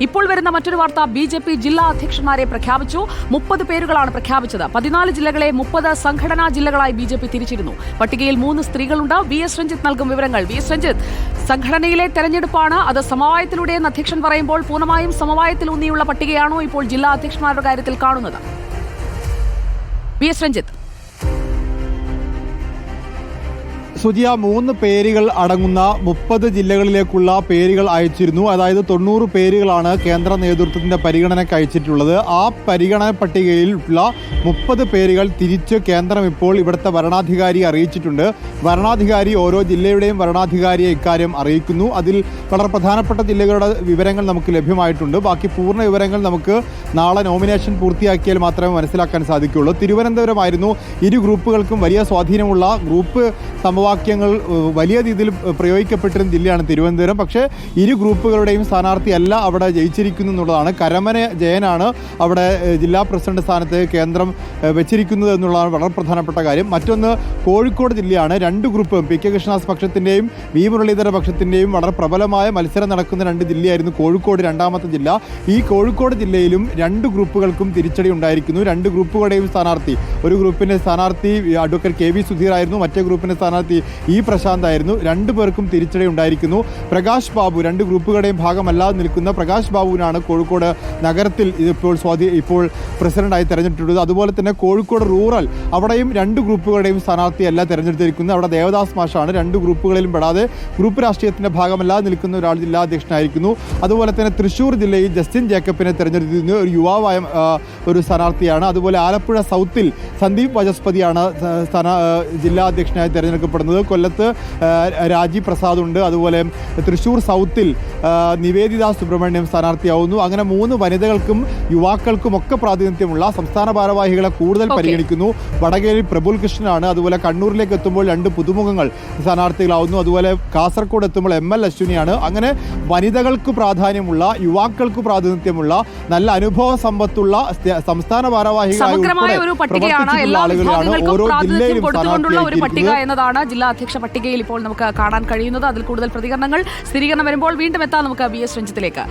ഇപ്പോൾ വരുന്ന മറ്റൊരു വാർത്ത, ബി.ജെ.പി. ജില്ലാ അധ്യക്ഷന്മാരെ പ്രഖ്യാപിച്ചു. 30 പേരുകളാണ് പ്രഖ്യാപിച്ചത്. 14 ജില്ലകളെ 30 സംഘടനാ ജില്ലകളായി ബി.ജെ.പി. തിരിച്ചിരുന്നു. പട്ടികയിൽ 3 സ്ത്രീകളുണ്ട്. വി.എസ്. രഞ്ജിത്ത് നൽകും വിവരങ്ങൾ. വി.എസ്. രഞ്ജിത്ത്, സംഘടനയിലെ തെരഞ്ഞെടുപ്പാണ്, അത് സമവായത്തിലൂടെയെന്ന് അധ്യക്ഷൻ പറയുമ്പോൾ പൂർണ്ണമായും സമവായത്തിലൂന്നിയുള്ള പട്ടികയാണോ ഇപ്പോൾ ജില്ലാ അധ്യക്ഷന്മാരുടെ കാര്യത്തിൽ കാണുന്നത്? വി.എസ്. രഞ്ജിത്ത്. സുജിയ, 3 പേരുകൾ അടങ്ങുന്ന 30 ജില്ലകളിലേക്കുള്ള പേരുകൾ അയച്ചിരുന്നു. അതായത് 90 പേരുകളാണ് കേന്ദ്ര നേതൃത്വത്തിന്റെ പരിഗണനയ്ക്ക് അയച്ചിട്ടുള്ളത്. ആ പരിഗണന പട്ടികയിലുള്ള 30 പേരുകൾ തിരിച്ച് കേന്ദ്രം ഇപ്പോൾ ഇവിടുത്തെ വരണാധികാരിയെ അറിയിച്ചിട്ടുണ്ട്. വരണാധികാരി ഓരോ ജില്ലയുടെയും വരണാധികാരിയെ ഇക്കാര്യം അറിയിക്കുന്നു. അതിൽ വളരെ പ്രധാനപ്പെട്ട ജില്ലകളുടെ വിവരങ്ങൾ നമുക്ക് ലഭ്യമായിട്ടുണ്ട്. ബാക്കി പൂർണ്ണ വിവരങ്ങൾ നമുക്ക് നാളെ നോമിനേഷൻ പൂർത്തിയാക്കിയാൽ മാത്രമേ മനസ്സിലാക്കാൻ സാധിക്കുകയുള്ളൂ. തിരുവനന്തപുരമായിരുന്നു ഇരു ഗ്രൂപ്പുകൾക്കും വലിയ സ്വാധീനമുള്ള ഗ്രൂപ്പ് സമവാക്യങ്ങൾ വലിയ രീതിയിൽ പ്രയോഗിക്കപ്പെട്ടിരുന്ന ജില്ലയാണ് തിരുവനന്തപുരം. പക്ഷേ ഇരു ഗ്രൂപ്പുകളുടെയും സ്ഥാനാർത്ഥിയല്ല അവിടെ ജയിച്ചിരിക്കുന്നു എന്നുള്ളതാണ്. കരമന ജയനാണ് അവിടെ ജില്ലാ പ്രസിഡന്റ് സ്ഥാനത്ത് കേന്ദ്രം വെച്ചിരിക്കുന്നത് എന്നുള്ളതാണ് വളരെ പ്രധാനപ്പെട്ട കാര്യം. മറ്റൊന്ന് കോഴിക്കോട് ജില്ലയാണ്. 2 ഗ്രൂപ്പും പി.കെ. കൃഷ്ണദാസ് പക്ഷത്തിൻ്റെയും വി. മുരളീധര പക്ഷത്തിൻ്റെയും വളരെ പ്രബലമായ മത്സരം നടക്കുന്ന 2 ജില്ലയായിരുന്നു കോഴിക്കോട്, രണ്ടാമത്തെ ജില്ല. ഈ കോഴിക്കോട് ജില്ലയിലും 2 ഗ്രൂപ്പുകൾക്കും തിരിച്ചടി ഉണ്ടായിരിക്കുന്നു. 2 ഗ്രൂപ്പുകളുടെയും സ്ഥാനാർത്ഥി, ഒരു ഗ്രൂപ്പിൻ്റെ സ്ഥാനാർത്ഥി അഡ്വക്കേറ്റ് കെ.വി. സുധീർ ആയിരുന്നു, മറ്റേ ഗ്രൂപ്പിൻ്റെ സ്ഥാനാർത്ഥി ഇ. പ്രശാന്ത് ആയിരുന്നു. 2 പേർക്കും തിരിച്ചടി ഉണ്ടായിരിക്കുന്നു. പ്രകാശ് ബാബു, 2 ഗ്രൂപ്പുകളുടെയും ഭാഗമല്ലാതെ നിൽക്കുന്ന പ്രകാശ് ബാബുവിനാണ് കോഴിക്കോട് നഗരത്തിൽ ഇപ്പോൾ പ്രസിഡന്റായി തെരഞ്ഞെടുത്തിട്ടുള്ളത്. അതുപോലെ തന്നെ കോഴിക്കോട് റൂറൽ, അവിടെയും 2 ഗ്രൂപ്പുകളുടെയും സ്ഥാനാർത്ഥിയല്ല തെരഞ്ഞെടുത്തിരിക്കുന്നത്. അവിടെ ദേവദാസ് മാഷാണ്. 2 ഗ്രൂപ്പുകളിലും പെടാതെ ഗ്രൂപ്പ് രാഷ്ട്രീയത്തിന്റെ ഭാഗമല്ലാതെ നിൽക്കുന്ന ഒരാൾ ജില്ലാ അധ്യക്ഷനായിരിക്കുന്നു. അതുപോലെ തന്നെ തൃശ്ശൂർ ജില്ലയിൽ ജസ്റ്റിൻ ജേക്കബിനെ തെരഞ്ഞെടുത്തിരുന്ന ഒരു യുവാവായ ഒരു സ്ഥാനാർത്ഥിയാണ്. അതുപോലെ ആലപ്പുഴ സൗത്തിൽ സന്ദീപ് വചസ്പതിയാണ് ജില്ലാ അധ്യക്ഷനായി തെരഞ്ഞെടുക്കപ്പെടുന്നത്. കൊല്ലത്ത് രാജീവ് പ്രസാദ് ഉണ്ട്. അതുപോലെ തൃശ്ശൂർ സൗത്തിൽ നിവേദിത സുബ്രഹ്മണ്യം സ്ഥാനാർത്ഥിയാവുന്നു. അങ്ങനെ 3 വനിതകൾക്കും യുവാക്കൾക്കും ഒക്കെ പ്രാതിനിധ്യമുള്ള സംസ്ഥാന ഭാരവാഹികളെ കൂടുതൽ പരിഗണിക്കുന്നു. വടകരയിൽ പ്രബുൽ കൃഷ്ണനാണ്. അതുപോലെ കണ്ണൂരിലേക്ക് എത്തുമ്പോൾ 2 പുതുമുഖങ്ങൾ സ്ഥാനാർത്ഥികളാവുന്നു. അതുപോലെ കാസർഗോഡ് എത്തുമ്പോൾ ML അശ്വിനിയാണ്. അങ്ങനെ വനിതകൾക്ക് പ്രാധാന്യമുള്ള, യുവാക്കൾക്ക് പ്രാതിനിധ്യമുള്ള, നല്ല അനുഭവ സമ്പത്തുള്ള സംസ്ഥാന ഭാരവാഹികളായി ഓരോ ജില്ലയിലും ഒരു പട്ടിക എന്നതാണ് ജില്ലാ അധ്യക്ഷ പട്ടികയിൽ ഇപ്പോൾ നമുക്ക് കാണാൻ കഴിയുന്നത്. അതിൽ കൂടുതൽ പ്രതികരണങ്ങൾ, സ്ഥിരീകരണം വരുമ്പോൾ വീണ്ടും എത്താം നമുക്ക് വി.എസ്. രഞ്ജിത്തിലേക്ക്.